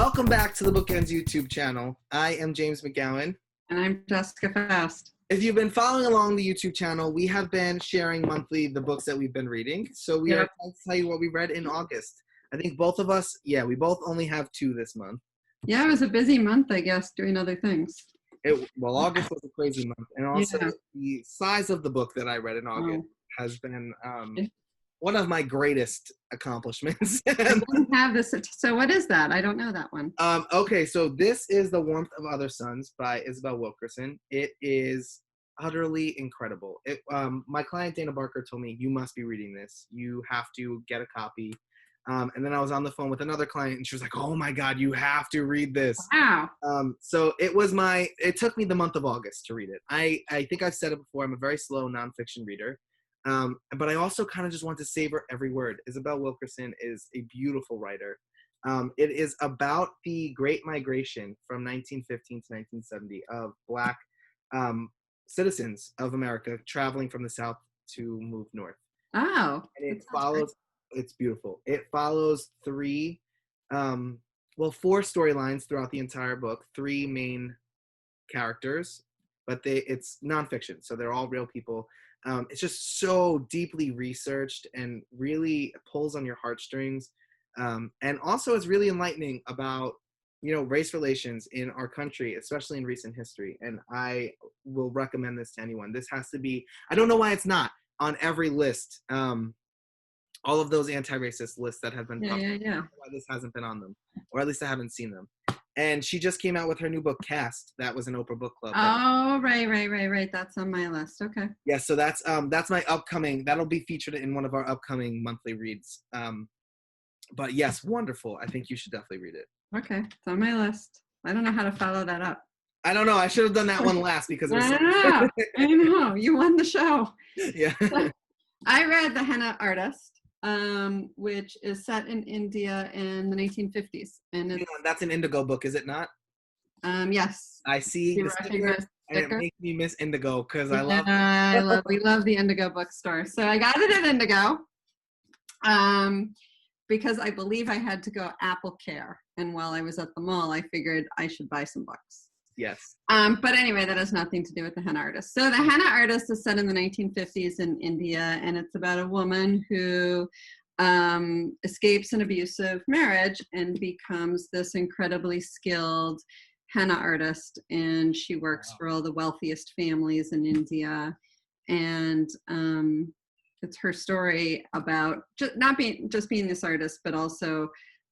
Welcome back to the BookEnds YouTube channel. I am James McGowan. And I'm Jessica Fast. If you've been following along the YouTube channel, we have been sharing monthly the books that we've been reading. So we are going to tell you what we read in August. I think both of us, we both only have 2 this month. Yeah, it was a busy month, I guess, doing other things. August was a crazy month. And also the size of the book that I read in August has been one of my greatest accomplishments. I didn't have this. So what is that? I don't know that one. Okay, so this is The Warmth of Other Suns by Isabel Wilkerson. It is utterly incredible. My client Dana Barker told me, you must be reading this. You have to get a copy. And then I was on the phone with another client and she was like, oh my God, you have to read this. Wow. So it took me the month of August to read it. I think I've said it before, I'm a very slow nonfiction reader. But I also kind of just want to savor every word. Isabel Wilkerson is a beautiful writer. It is about the Great Migration from 1915 to 1970 of Black citizens of America traveling from the South to move north. Oh. And it follows, it's beautiful. It follows 4 storylines throughout the entire book, 3 main characters, but it's nonfiction, so they're all real people. It's just so deeply researched and really pulls on your heartstrings. And also it's really enlightening about, race relations in our country, especially in recent history. And I will recommend this to anyone. This has to be, I don't know why it's not on every list. All of those anti-racist lists that have been published. I don't know why this hasn't been on them, or at least I haven't seen them. And she just came out with her new book, Cast. That was an Oprah Book Club. Oh, right. That's on my list. Okay. Yeah, so that's my upcoming. That'll be featured in one of our upcoming monthly reads. But yes, wonderful. I think you should definitely read it. Okay, it's on my list. I don't know how to follow that up. I don't know. I should have done that one last because it was I know. You won the show. Yeah. I read The Henna Artist, which is set in India in the 1950s, and that's an Indigo book, is it not? Yes. I see the sticker, and it makes me miss Indigo because I love. We love the Indigo bookstore, so I got it at Indigo, because I believe I had to go Apple Care, and while I was at the mall, I figured I should buy some books. Yes. But anyway, that has nothing to do with The Henna Artist. So The Henna Artist is set in the 1950s in India, and it's about a woman who escapes an abusive marriage and becomes this incredibly skilled henna artist, and she works for all the wealthiest families in India. And it's her story about not being this artist, but also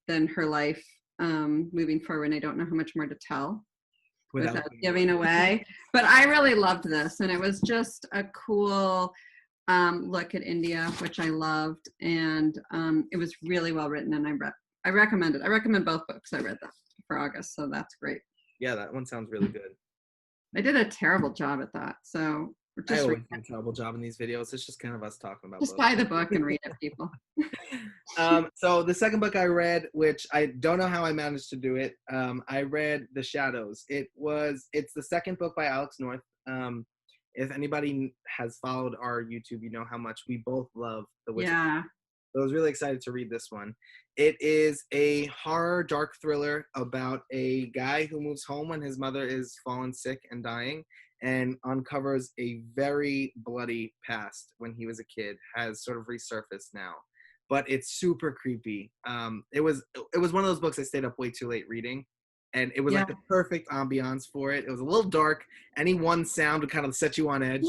then her life moving forward. And I don't know how much more to tell without giving away, but I really loved this, and it was just a cool look at India, which I loved, and it was really well written, and I recommend it. I recommend both books. I read them for August, so that's great. Yeah, that one sounds really good. I did a terrible job at that, so I always do a terrible job in these videos. It's just kind of us talking about just buy the book and read it, people. So the second book I read, which I don't know how I managed to do it, I read The Shadows. It's the second book by Alex North. If anybody has followed our YouTube, you know how much we both love The Witch. Yeah. So I was really excited to read this one. It is a horror dark thriller about a guy who moves home when his mother is fallen sick and dying, and uncovers a very bloody past when he was a kid, has sort of resurfaced now. But it's super creepy. It was one of those books I stayed up way too late reading, and it was like the perfect ambiance for it. It was a little dark. Any one sound would kind of set you on edge.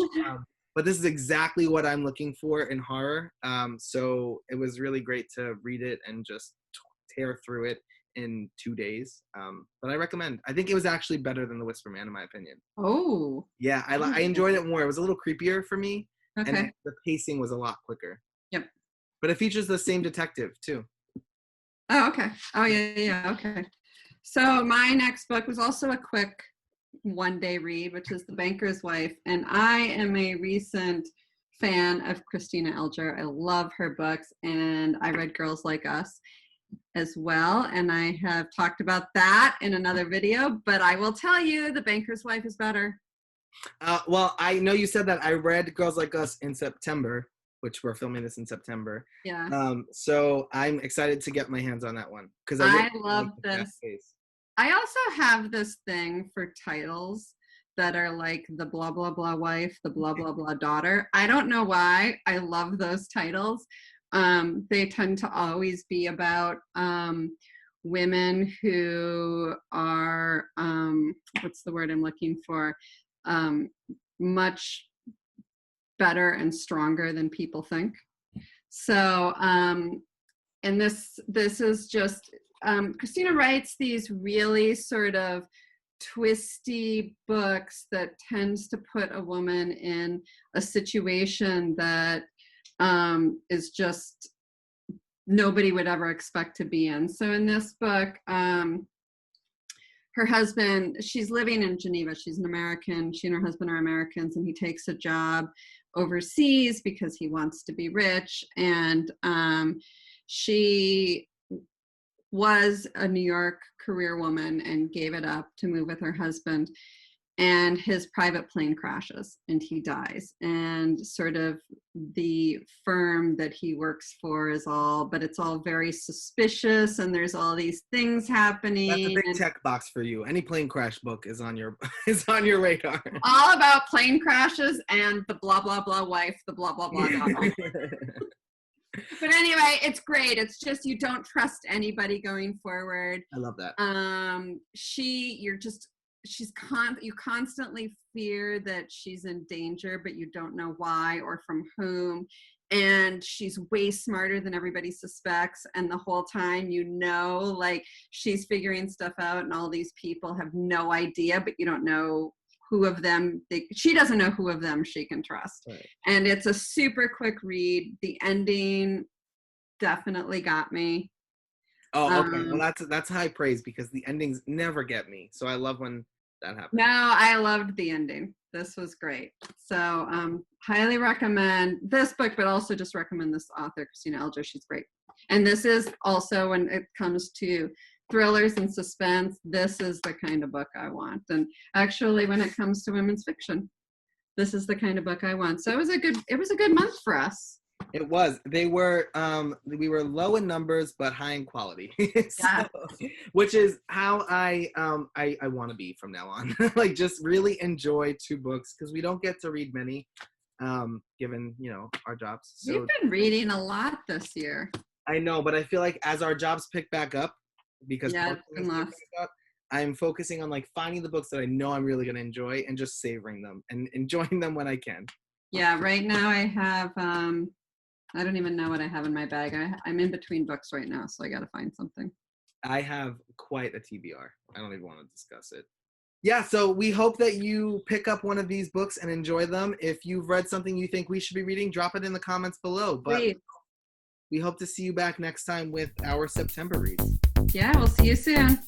But this is exactly what I'm looking for in horror. So it was really great to read it and just tear through it in 2 days. But I recommend. I think it was actually better than The Whisper Man, in my opinion. Oh. Yeah, I enjoyed it more. It was a little creepier for me. Okay. And the pacing was a lot quicker. Yep. But it features the same detective, too. Oh, okay. Oh, yeah, okay. So my next book was also a quick one-day read, which is The Banker's Wife, and I am a recent fan of Christina Elger. I love her books, and I read Girls Like Us as well, and I have talked about that in another video, but I will tell you The Banker's Wife is better. Well, I know you said that. I read Girls Like Us in September, which we're filming this in September. Yeah. So I'm excited to get my hands on that one because I love this. I also have this thing for titles that are like the blah blah blah wife, the blah blah blah daughter. I don't know why I love those titles. They tend to always be about women who are what's the word I'm looking for? Much better and stronger than people think. So and this is just Christina writes these really sort of twisty books that tends to put a woman in a situation that is just nobody would ever expect to be in. So in this book, her husband, she's living in Geneva. She's an American. She and her husband are Americans, and he takes a job overseas because he wants to be rich. And she was a New York career woman and gave it up to move with her husband. And his private plane crashes and he dies. And sort of the firm that he works for is it's all very suspicious, and there's all these things happening. That's a big tech box for you. Any plane crash book is on your radar. All about plane crashes and the blah blah blah wife, the blah blah blah daughter. But anyway, it's great. It's just you don't trust anybody going forward. I love that. You constantly fear that she's in danger, but you don't know why or from whom. And she's way smarter than everybody suspects. And the whole time, like she's figuring stuff out, and all these people have no idea, but you don't know who of them, she doesn't know who of them she can trust. Right. And it's a super quick read. The ending definitely got me. Oh, okay. Well, that's high praise because the endings never get me. So I love when that happens. No, I loved the ending. This was great. So highly recommend this book, but also just recommend this author, Christina Elger. She's great. And this is also, when it comes to thrillers and suspense, this is the kind of book I want. And actually, when it comes to women's fiction, this is the kind of book I want. So it was a good month for us. It was. We were low in numbers but high in quality. Yeah. Which is how I want to be from now on. Like just really enjoy 2 books because we don't get to read many, given our jobs. So, we've been reading a lot this year. I know, but I feel like as our jobs pick back up, because I'm focusing on like finding the books that I know I'm really going to enjoy and just savoring them and enjoying them when I can. Yeah, right now I have I don't even know what I have in my bag. I'm in between books right now, so I got to find something. I have quite a TBR. I don't even want to discuss it. Yeah, so we hope that you pick up one of these books and enjoy them. If you've read something you think we should be reading, drop it in the comments below. But Please. We hope to see you back next time with our September reads. Yeah, we'll see you soon.